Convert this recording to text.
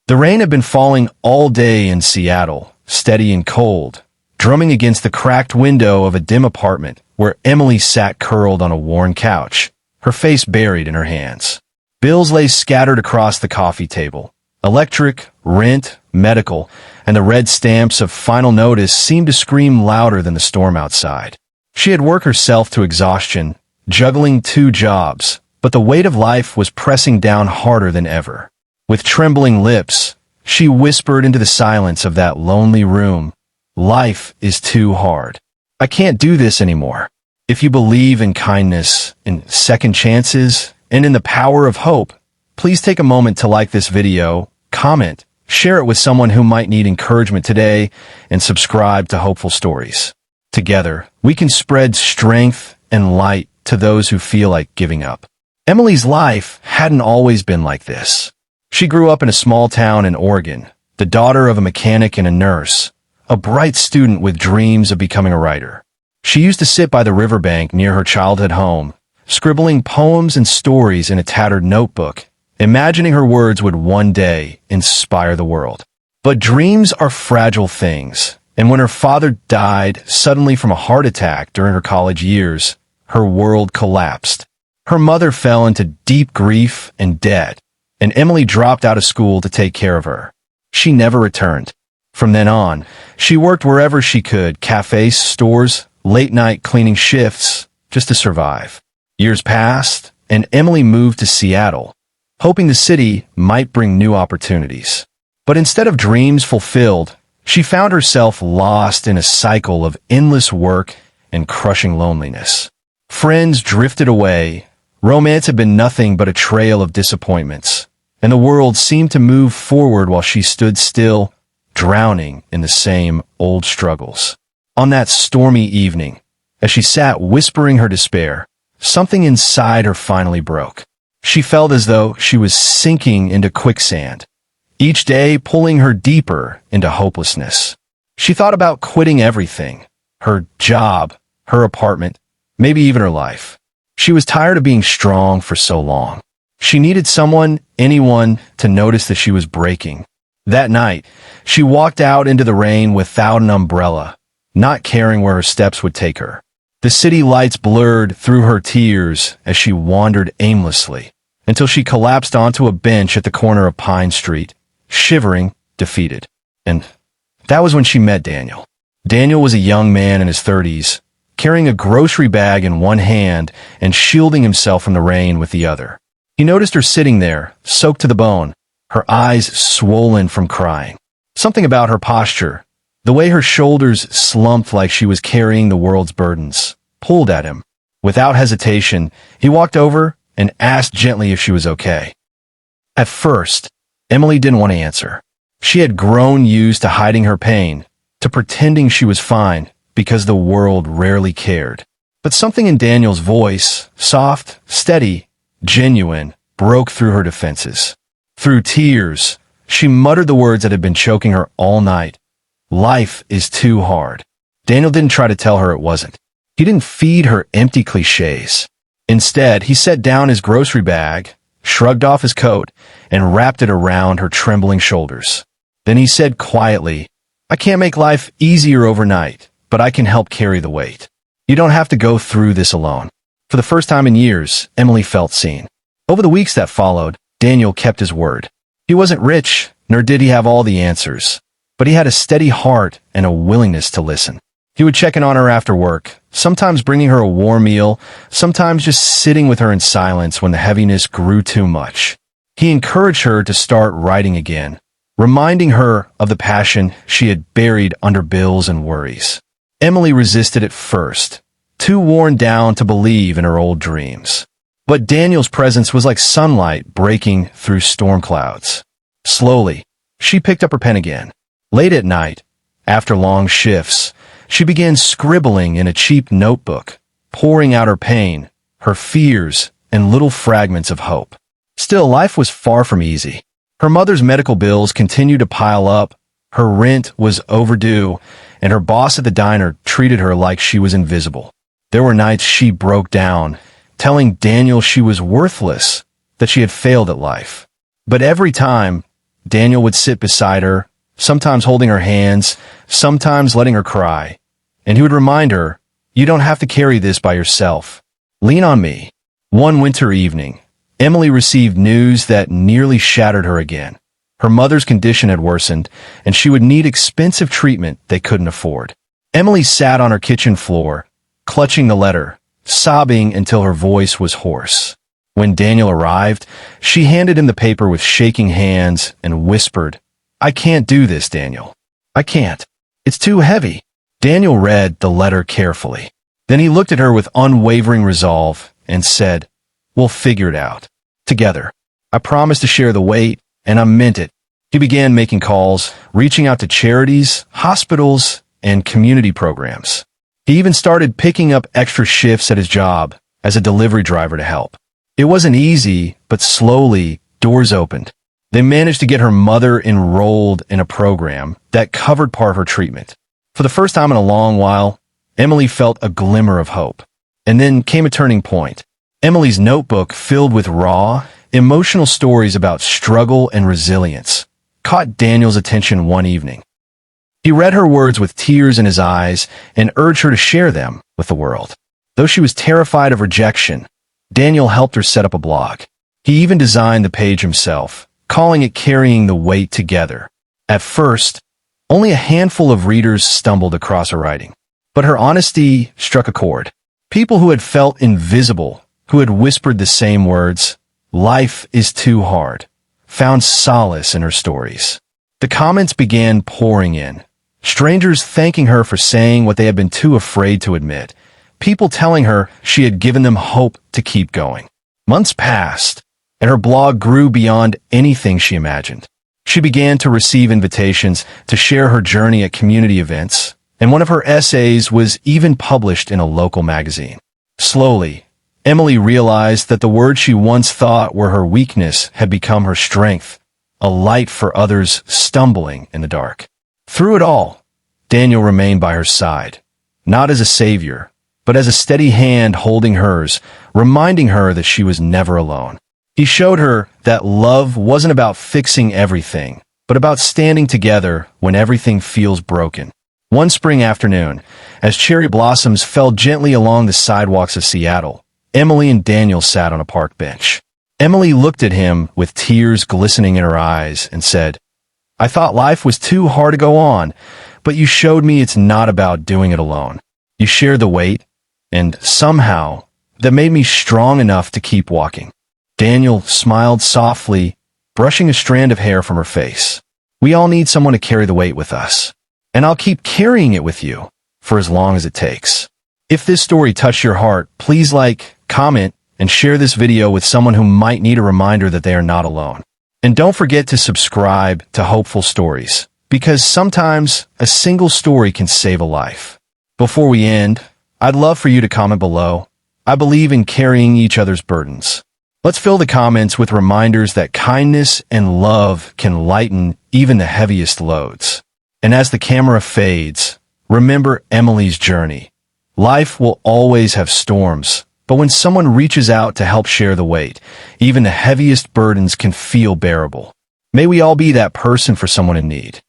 The rain had been falling all day in Seattle, steady and cold, drumming against the cracked window of a dim apartment where Emily sat curled on a worn couch, her face buried in her hands. Bills lay scattered across the coffee table. Electric, rent, medical, and the red stamps of final notice seemed to scream louder than the storm outside. She had worked herself to exhaustion, juggling 2 jobs, but the weight of life was pressing down harder than ever. With trembling lips, she whispered into the silence of that lonely room, "Life is too hard. I can't do this anymore." If you believe in kindness, in second chances, and in the power of hope, please take a moment to like this video, comment, share it with someone who might need encouragement today, and subscribe to Hopeful Stories. Together, we can spread strength and light to those who feel like giving up. Emily's life hadn't always been like this. She grew up in a small town in Oregon, the daughter of a mechanic and a nurse, a bright student with dreams of becoming a writer. She used to sit by the riverbank near her childhood home, scribbling poems and stories in a tattered notebook, imagining her words would one day inspire the world. But dreams are fragile things, and when her father died suddenly from a heart attack during her college years, her world collapsed. Her mother fell into deep grief and debt, and Emily dropped out of school to take care of her. She never returned. From then on, she worked wherever she could, cafes, stores, late-night cleaning shifts, just to survive. Years passed, and Emily moved to Seattle, hoping the city might bring new opportunities. But instead of dreams fulfilled, she found herself lost in a cycle of endless work and crushing loneliness. Friends drifted away, romance had been nothing but a trail of disappointments, and the world seemed to move forward while she stood still, drowning in the same old struggles. On that stormy evening, as she sat whispering her despair, something inside her finally broke. She felt as though she was sinking into quicksand, each day pulling her deeper into hopelessness. She thought about quitting everything, her job, her apartment, maybe even her life. She was tired of being strong for so long. She needed someone, anyone, to notice that she was breaking. That night, she walked out into the rain without an umbrella, not caring where her steps would take her. The city lights blurred through her tears as she wandered aimlessly, until she collapsed onto a bench at the corner of Pine Street, shivering, defeated. And that was when she met Daniel. Daniel was a young man in his 30s, carrying a grocery bag in one hand and shielding himself from the rain with the other. He noticed her sitting there, soaked to the bone, her eyes swollen from crying. Something about her posture, the way her shoulders slumped like she was carrying the world's burdens, pulled at him. Without hesitation, he walked over and asked gently if she was okay. At first, Emily didn't want to answer. She had grown used to hiding her pain, to pretending she was fine, because the world rarely cared. But something in Daniel's voice, soft, steady, genuine, broke through her defenses. Through tears, she muttered the words that had been choking her all night. Life is too hard. Daniel didn't try to tell her it wasn't. He didn't feed her empty cliches. Instead, he set down his grocery bag, shrugged off his coat, and wrapped it around her trembling shoulders. Then he said quietly, "I can't make life easier overnight, but I can help carry the weight. You don't have to go through this alone." For the first time in years, Emily felt seen. Over the weeks that followed, Daniel kept his word. He wasn't rich, nor did he have all the answers, but he had a steady heart and a willingness to listen. He would check in on her after work, sometimes bringing her a warm meal, sometimes just sitting with her in silence when the heaviness grew too much. He encouraged her to start writing again, reminding her of the passion she had buried under bills and worries. Emily resisted at first, too worn down to believe in her old dreams. But Daniel's presence was like sunlight breaking through storm clouds. Slowly, she picked up her pen again. Late at night, after long shifts, she began scribbling in a cheap notebook, pouring out her pain, her fears, and little fragments of hope. Still, life was far from easy. Her mother's medical bills continued to pile up, her rent was overdue, and her boss at the diner treated her like she was invisible. There were nights she broke down, telling Daniel she was worthless, that she had failed at life. But every time, Daniel would sit beside her, sometimes holding her hands, sometimes letting her cry. And he would remind her, "You don't have to carry this by yourself. Lean on me." One winter evening, Emily received news that nearly shattered her again. Her mother's condition had worsened, and she would need expensive treatment they couldn't afford. Emily sat on her kitchen floor, clutching the letter, sobbing until her voice was hoarse. When Daniel arrived, she handed him the paper with shaking hands and whispered, "I can't do this, Daniel. I can't. It's too heavy." Daniel read the letter carefully. Then he looked at her with unwavering resolve and said, "We'll figure it out. Together. I promised to share the weight, and I meant it." He began making calls, reaching out to charities, hospitals, and community programs. He even started picking up extra shifts at his job as a delivery driver to help. It wasn't easy, but slowly, doors opened. They managed to get her mother enrolled in a program that covered part of her treatment. For the first time in a long while, Emily felt a glimmer of hope. And then came a turning point. Emily's notebook, filled with raw, emotional stories about struggle and resilience, caught Daniel's attention one evening. He read her words with tears in his eyes and urged her to share them with the world. Though she was terrified of rejection, Daniel helped her set up a blog. He even designed the page himself, calling it Carrying the Weight Together. At first, only a handful of readers stumbled across her writing. But her honesty struck a chord. People who had felt invisible, who had whispered the same words, "Life is too hard," found solace in her stories. The comments began pouring in. Strangers thanking her for saying what they had been too afraid to admit. People telling her she had given them hope to keep going. Months passed, and her blog grew beyond anything she imagined. She began to receive invitations to share her journey at community events, and one of her essays was even published in a local magazine. Slowly, Emily realized that the words she once thought were her weakness had become her strength, a light for others stumbling in the dark. Through it all, Daniel remained by her side, not as a savior, but as a steady hand holding hers, reminding her that she was never alone. He showed her that love wasn't about fixing everything, but about standing together when everything feels broken. One spring afternoon, as cherry blossoms fell gently along the sidewalks of Seattle, Emily and Daniel sat on a park bench. Emily looked at him with tears glistening in her eyes and said, "I thought life was too hard to go on, but you showed me it's not about doing it alone. You shared the weight, and somehow that made me strong enough to keep walking." Daniel smiled softly, brushing a strand of hair from her face. "We all need someone to carry the weight with us, and I'll keep carrying it with you for as long as it takes." If this story touched your heart, please like, comment, and share this video with someone who might need a reminder that they are not alone. And don't forget to subscribe to Hopeful Stories, because sometimes a single story can save a life. Before we end, I'd love for you to comment below. I believe in carrying each other's burdens. Let's fill the comments with reminders that kindness and love can lighten even the heaviest loads. And as the camera fades, remember Emily's journey. Life will always have storms, but when someone reaches out to help share the weight, even the heaviest burdens can feel bearable. May we all be that person for someone in need.